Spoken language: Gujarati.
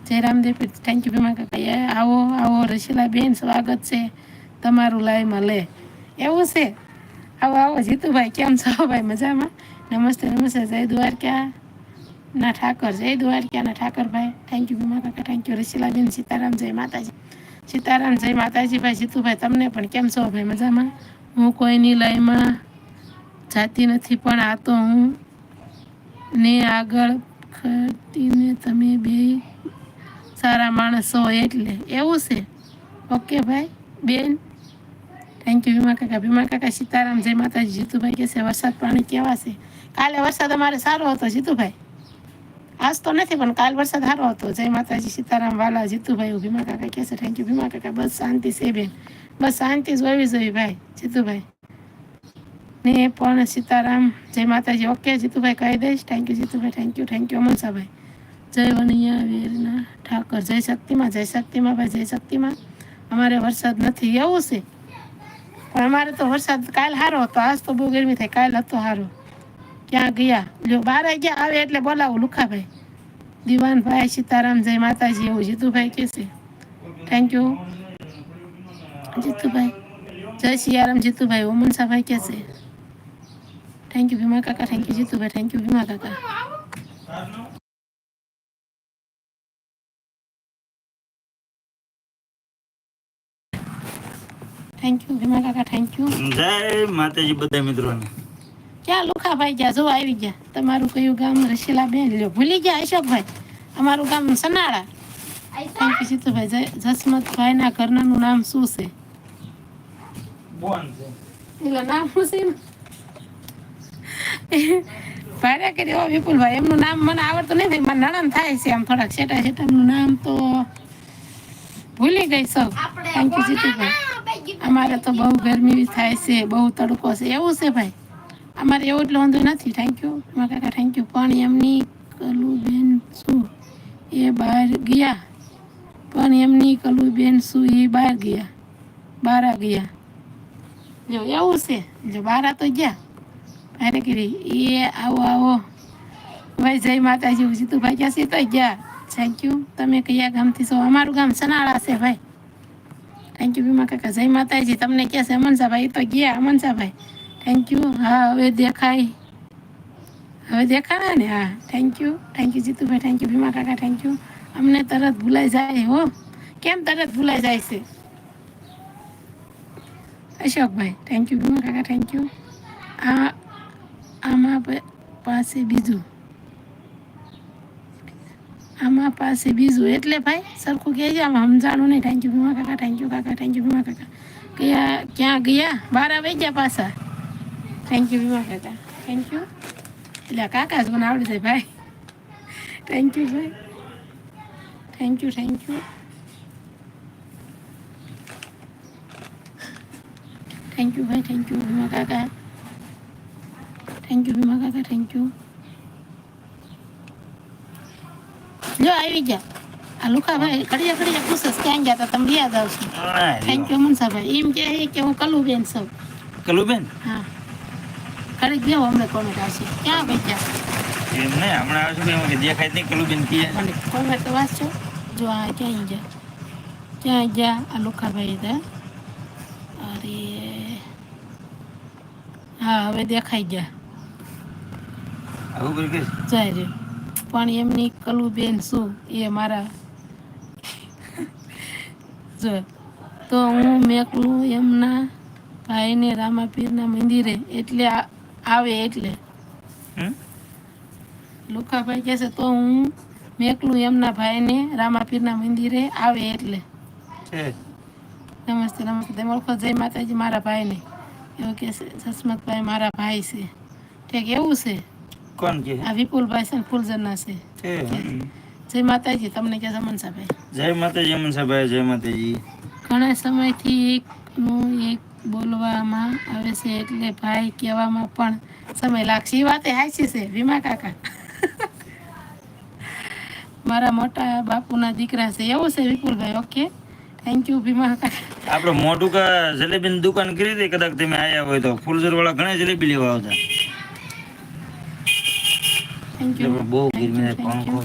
જય રામદેવ થેન્ક યુ ભીમા કાકા. આવો આવો રસીલા બેન, સ્વાગત છે તમારું લાઈવમાં. લે એવું છે, આવો આવો જીતુભાઈ, કેમ છો ભાઈ? મજામાં? નમસ્તે નમસ્તે. જય દ્વારકા ના ઠાકર, જય દ્વારકા ના ઠાકરભાઈ. થેન્ક યુ ભીમા કાકા, થેન્ક યુ રસીલા બેન. સીતારામ, જય માતાજી. સીતારામ, જય માતાજી ભાઈ. જીતુભાઈ તમને પણ કેમ છો ભાઈ? મજામાં? હું કોઈની લાઈવમાં જાતી નથી, પણ આ તો હું ને આગળ ખટીને તમે બે સારા માણસો એટલે એવું છે. ઓકે ભાઈ બેન, થેન્ક યુ ભીમા કાકા. ભીમા કાકા સીતારામ, જય માતાજી. જીતુભાઈ કહે છે વરસાદ પાણી કેવા છે? કાલે વરસાદ અમારે સારો હતો જીતુભાઈ, આજ તો નથી પણ કાલ વરસાદ સારો હતો. જય માતાજી, સીતારામ વાલા જીતુભાઈ. ભીમા કાકા કહે છે થેન્ક યુ ભીમા કાકા. બસ શાંતિ છે બેન, બસ શાંતિ જ હોવી જોઈએ ભાઈ. જીતુભાઈ ને પણ સીતારામ, જય માતાજી. ઓકે જીતુભાઈ કહી દઈશ. થેન્ક યુ જીતુભાઈ, થેન્ક યુ અમનસાભાઈ. જય વનૈયા વીરના ઠાકર, જય શક્તિમાં, જય શક્તિમાં ભાઈ, જય શક્તિમાં. અમારે વરસાદ નથી એવું છે, પણ અમારે તો વરસાદ કાલ સારો હતો, આજ તો બહુ ગરમી થાય. કાલ હતો સારો. ક્યાં ગયા? જો 12 ગયા આવે એટલે બોલાવું લુખાભાઈ. દિવાનભાઈ સીતારામ, જય માતાજી. એવું જીતુભાઈ કહે છે. Thank you Jitubhai. જય સિયારામ જીતુભાઈ. ઓમનસાભાઈ કહે છે થેન્ક યુ ભીમા કાકા, થેન્ક યુ જીતુભાઈ, થેન્ક યુ ભીમા કાકા. થેન્ક યુ ભીમા કાકા, થેન્ક યુ. જય માતાજી બધા મિત્રોને. ક્યાં લુખાભાઈ ગયા? જો આવી ગયા. તમારું કયું ગામ? રસીલા બેન. લ્યો ભૂલી ગયા અશોકભાઈ, અમારું ગામ સનાળા. Thank you Jitubhai. જસમતભાઈના ઘરનાનું નામ શું છે? બોન છે. એટલે નામ શું છે? ભાડે કર્યો વિપુલભાઈ. એમનું નામ મને આવડતું નથી, મારા નણંદ થાય છે આમ થોડાક સેટા સેટાનું નામ તો ભૂલી ગઈ સૌ. Thank you Jitubhai. અમારે તો બહુ ગરમી થાય છે, બહુ તડકો છે એવું છે ભાઈ. અમારે એવું એટલું વાંધો નથી. થેન્ક યુ મારા કાકા, થેન્ક યુ. પણ એમની કલુબેન શું એ બહાર ગયા? પણ એમની કલુબેન શું એ બહાર ગયા? બારા ગયા? જો એવું છે, જો બારા તો ગયા. ભારે કરી એ આવો આવો ભાઈ. જય માતાજી. જીતુભાઈ ક્યાંથી તો ગયા? Thank you. તમે કયા ગામથી છો? અમારું ગામ સનાળા છે ભાઈ. થેન્ક યુ ભીમા કાકા. જય માતાજી. તમને ક્યાં છે? અમનસાભાઈ તો ગયા. અમનસાભાઈ થેન્ક યુ. હા હવે દેખાય, હવે દેખાણા ને? હા થેન્ક યુ જીતુભાઈ, થેન્ક યુ ભીમા કાકા, થેન્ક યુ. અમને તરત ભૂલાઈ જાય હો. કેમ તરત ભૂલાઈ જાય છે અશોકભાઈ? થેન્ક યુ ભીમા કાકા, થેન્ક યુ. આમાં પાસે બીજું, આમાં પાસે બીજું એટલે ભાઈ સરખું કહેજે, આમાં સમજાણું નહીં. થેન્ક યુ ભીમા કાકા, થેન્ક યુ કાકા, થેન્ક યુ ભીમા કાકા. ક્યાં ગયા? 12 વાગ્યા પાછા. થેન્ક યુ ભીમા કાકા, થેન્ક યુ. એટલે કાકા જ મને આવડી જાય ભાઈ. થેન્ક યુ ભાઈ, થેન્ક યુ. થેન્ક યુ ભાઈ, થેન્ક યુ ભીમા કાકા, થેન્ક યુ ભીમા કાકા, થેન્ક યુ. જો આવી ગયા આ લુખાભાઈ. ઘડિયા પૂછે ક્યાં ગયા હતા તમે? યાદ આવશે. Thank you મનસાભાઈ. એમ કે હું કલુબેન છું. કલુબેન? હા ઘડી ગયો અમને કોમેન્ટ આવશે. ક્યાં ભાઈ ગયા? એમ નહીં, હમણાં આવશે કે દેખાય નહીં. કલુબેન કીએ કોમેન્ટ તો વાંચજો. જો આ ક્યાં ગયા આ લુખાભાઈ હતા. અરે હા હવે દેખાઈ ગયા. આવું કરી જાય રે. પણ એમની કલુબેન શું એ મારા જો તો હું મેકલું એમના ભાઈને રામાપીરના મંદિરે એટલે આવે એટલે. લુખાભાઈ કહે છે તો હું મેકલું એમના ભાઈને રામાપીરના મંદિરે આવે એટલે. નમસ્તે નમસ્તે. તમે ઓળખો? જય માતાજી મારા ભાઈને. એવું કહે છે જસમતભાઈ મારા ભાઈ છે. ઠીક એવું છે. કોણ કે? આ વિપુલભાઈ છે ને ફૂલજરના છે. જય માતાજી. તમને કે મનસાભાઈ? જય માતાજી અમનસાભાઈ, જય માતાજી. ઘણા સમયથી એકનું એક બોલવામાં આવે છે એટલે ભાઈ કહેવામાં પણ સમય લાગશે. એ વાત હાચી છે ભીમા કાકા. મારા મોટા બાપુના દીકરા છે એવું છે વિપુલભાઈ. ઓકે થેન્ક યુ ભીમા કાકા. આપણે મોટું કા જલેબીની દુકાન કરી હતી, કદાચ તમે આવ્યા હોય તો. ફૂલઝર વાળા ઘણા જલેબી લેવા આવતા. Thank you. બહુ ગરમી પંખો